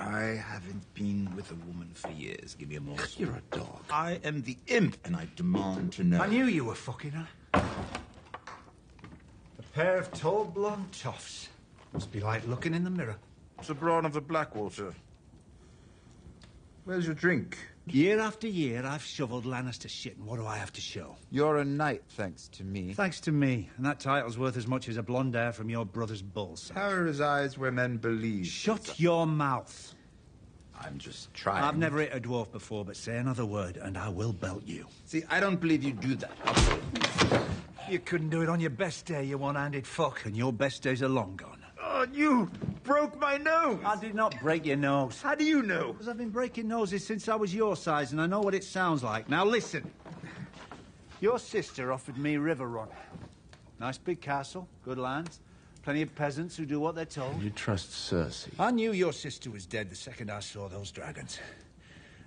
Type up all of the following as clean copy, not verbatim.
I haven't been with a woman for years. Give me a morsel. You're a dog. I am the imp, and I demand to know. I knew you were fucking her. A pair of tall blonde toffs. Must be like looking in the mirror. Sir Braun of the Blackwater. Where's your drink? Year after year, I've shoveled Lannister shit, and what do I have to show? You're a knight, thanks to me. Thanks to me, and that title's worth as much as a blonde hair from your brother's balls. Power is eyes where men believe. Shut your mouth. I'm just trying. I've never hit a dwarf before, but say another word, and I will belt you. See, I don't believe you do that. You couldn't do it on your best day, you one-handed fuck, and your best days are long gone. Oh, you broke my nose! I did not break your nose. How do you know? Because I've been breaking noses since I was your size, and I know what it sounds like. Now listen. Your sister offered me Riverrun. Nice big castle, good lands, plenty of peasants who do what they're told. You trust Cersei? I knew your sister was dead the second I saw those dragons.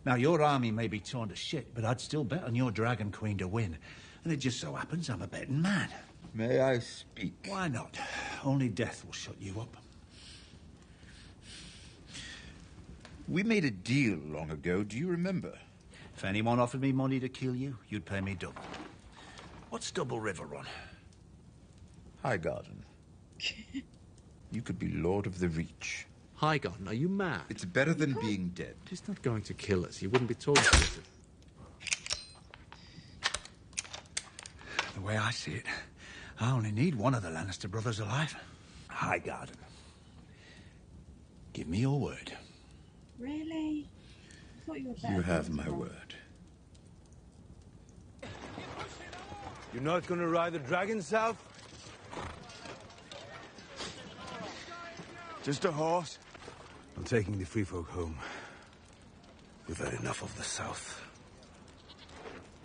Now, your army may be torn to shit, but I'd still bet on your dragon queen to win. And it just so happens I'm a betting man. May I speak? Why not? Only death will shut you up. We made a deal long ago. Do you remember? If anyone offered me money to kill you, you'd pay me double. What's double Riverrun? Highgarden. You could be Lord of the Reach. Highgarden, are you mad? It's better than being dead. He's not going to kill us. He wouldn't be talking to us. The way I see it, I only need one of the Lannister brothers alive. Highgarden. Give me your word. Really? I thought you were better. You have my word. You're not gonna ride the dragon south? Just a horse. I'm taking the free folk home. We've had enough of the south.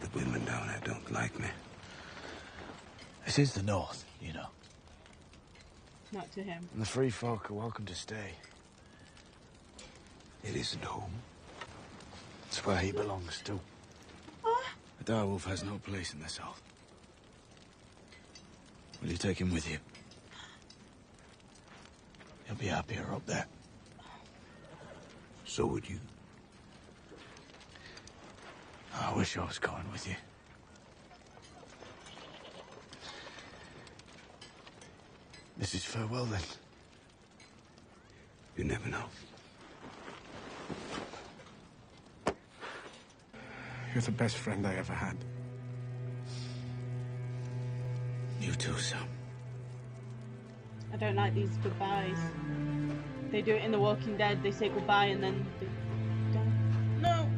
The women down there don't like me. This is the north, you know. Not to him. And the free folk are welcome to stay. It isn't home. It's where he belongs to. A direwolf has no place in the south. Will you take him with you? He'll be happier up there. So would you. I wish I was going with you. This is farewell, then. You never know. You're the best friend I ever had. You too, Sam. I don't like these goodbyes. They do it in The Walking Dead. They say goodbye and then they don't. No.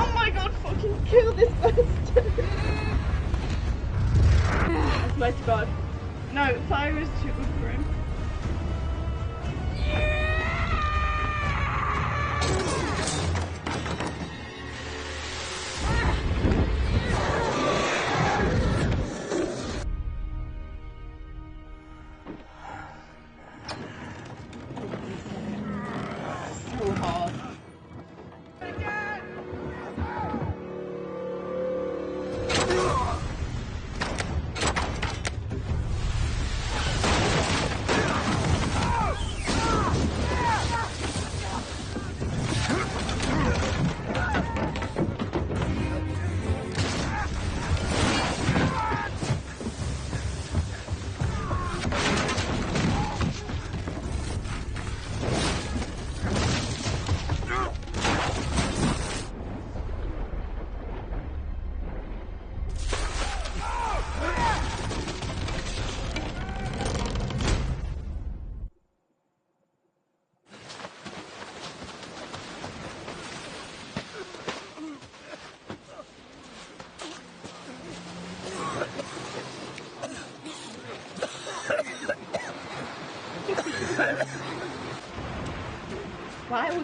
Oh my god, fucking kill this bastard. I swear to god. No, fire is too good for him. So hard.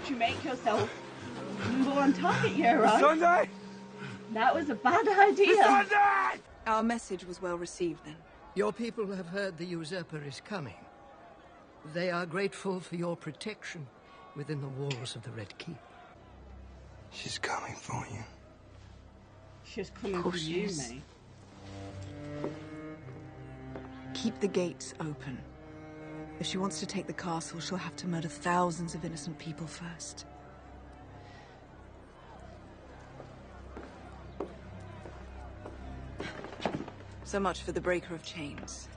Don't you make yourself #1 target, Euron. Sunday! That was a bad idea. Sunday! Our message was well received then. Your people have heard the usurper is coming. They are grateful for your protection within the walls of the Red Keep. She's coming for you. She's coming for she you, is. mate. Keep the gates open. If she wants to take the castle, she'll have to murder thousands of innocent people first. So much for the Breaker of Chains.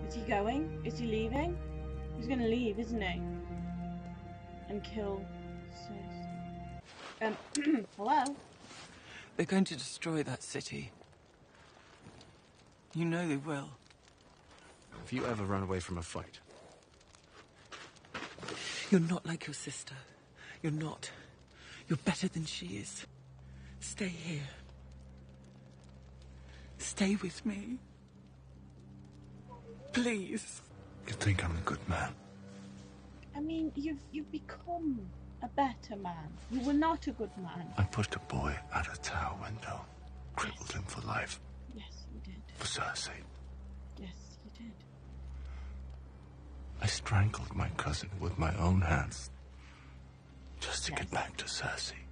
Is he going? Is he leaving? He's gonna leave, isn't he? And kill Cersei. Hello? They're going to destroy that city. You know they will. Have you ever run away from a fight? You're not like your sister. You're not. You're better than she is. Stay here. Stay with me. Please. You think I'm a good man? I mean, you've become a better man. You were not a good man. I pushed a boy out a tower window, crippled him for life. Yes, you did. For Cersei. Yes, you did. I strangled my cousin with my own hands, just to Yes. get back to Cersei.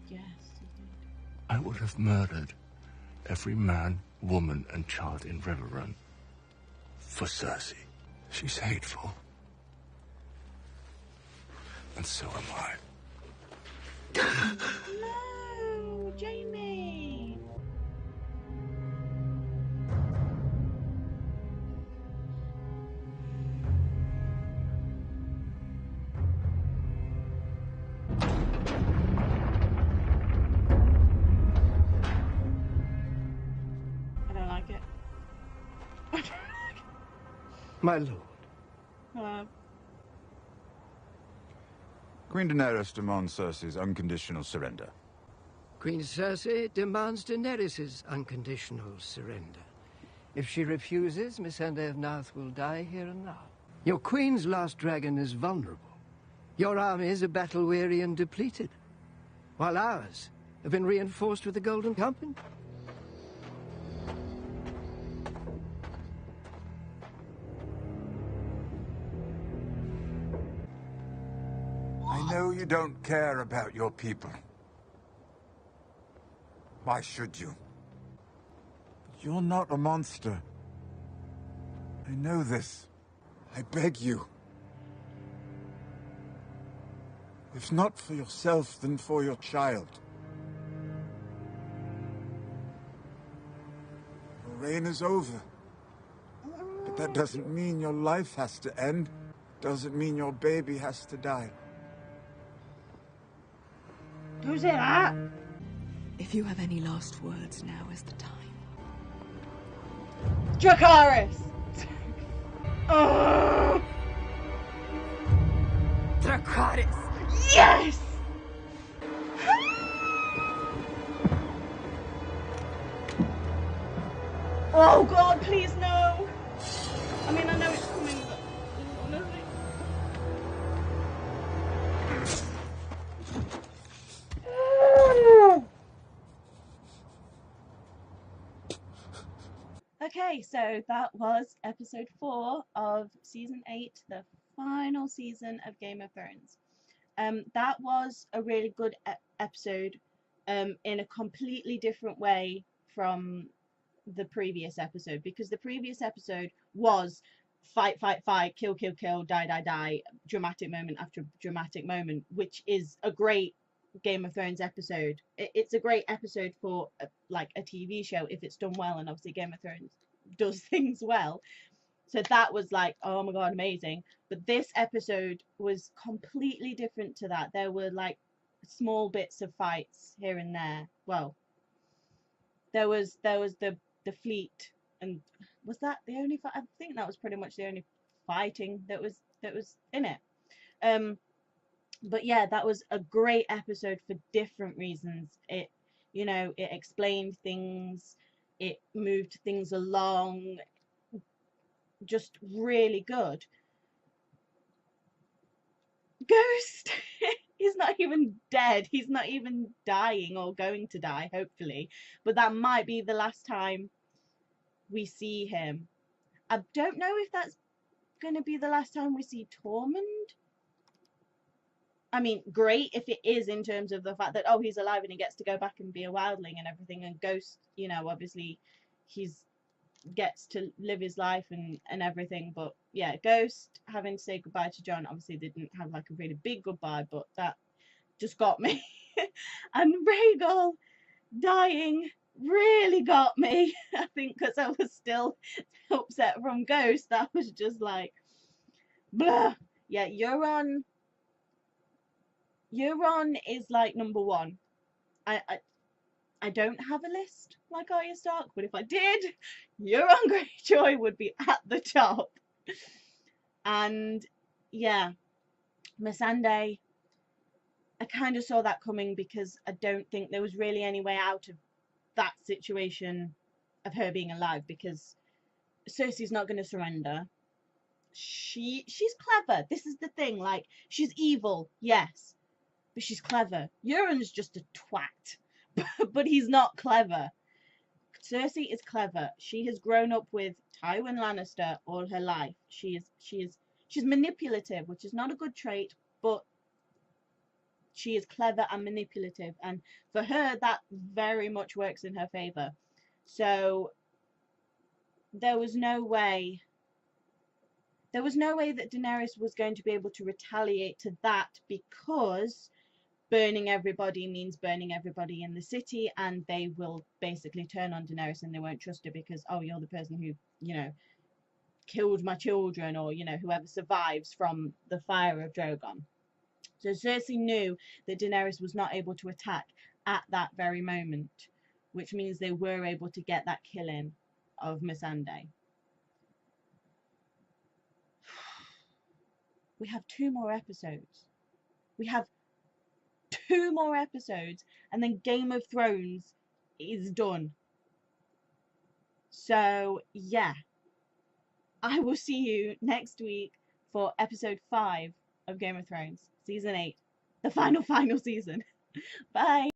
Yes, you did. I would have murdered every man, woman, and child in Riverrun for Cersei. She's hateful. And so am I. No, Jamie. I don't like it. My lord, Hello. Queen Daenerys demands Cersei's unconditional surrender. Queen Cersei demands Daenerys' unconditional surrender. If she refuses, Missandei of Narth will die here and now. Your queen's last dragon is vulnerable. Your armies are battle-weary and depleted, while ours have been reinforced with the Golden Company. I know you don't care about your people. Why should you? You're not a monster. I know this. I beg you. If not for yourself, then for your child. Your reign is over. But that doesn't mean your life has to end. Doesn't mean your baby has to die. Who said that? If you have any last words, now is the time. Dracarys! Oh! Dracarys! Yes! Oh god, please no! I mean, I know it's coming, but honestly. Okay, so that was episode 4 of season 8, the final season of Game of Thrones. That was a really good episode in a completely different way from the previous episode, because the previous episode was fight, fight, fight, kill, kill, kill, die, die, die, dramatic moment after dramatic moment, which is a great Game of Thrones episode. It's a great episode for like a TV show if it's done well, and obviously Game of Thrones does things well. So that was like, oh my god, amazing. But this episode was completely different to that. There were like small bits of fights here and there. Well, there was the fleet, and Was that the only fight? I think that was pretty much the only fighting that was in it. But yeah, that was a great episode for different reasons. It, you know, it explained things, it moved things along, just really good. Ghost, he's not even dead, he's not even dying or going to die, hopefully, but that might be the last time we see him. I don't know if that's going to be the last time we see Tormund. I mean, great if it is, in terms of the fact that, oh, he's alive and he gets to go back and be a wildling and everything, and Ghost, you know, obviously he's gets to live his life and everything. But yeah, Ghost having to say goodbye to Jon, obviously they didn't have like a really big goodbye, but that just got me. And Rhaegal dying really got me. I think because I was still upset from Ghost, that was just like blah. Yeah, Euron is like number one. I don't have a list like Arya Stark, but if I did, Euron Greyjoy would be at the top. And yeah, Missandei, I kind of saw that coming, because I don't think there was really any way out of that situation of her being alive, because Cersei's not going to surrender. She's clever. This is the thing. Like, she's evil, yes, but she's clever. Euron's just a twat, but he's not clever. Cersei is clever. She has grown up with Tywin Lannister all her life. She's manipulative, which is not a good trait, but she is clever and manipulative, and for her that very much works in her favor. So there was no way that Daenerys was going to be able to retaliate to that, because burning everybody means burning everybody in the city, and they will basically turn on Daenerys and they won't trust her, because, oh, you're the person who, you know, killed my children, or, you know, whoever survives from the fire of Drogon. So Cersei knew that Daenerys was not able to attack at that very moment, which means they were able to get that killing of Missandei. We have 2 more episodes. We have 2 more episodes, and then Game of Thrones is done. So yeah, I will see you next week for episode 5 of Game of Thrones, season 8, the final season. Bye.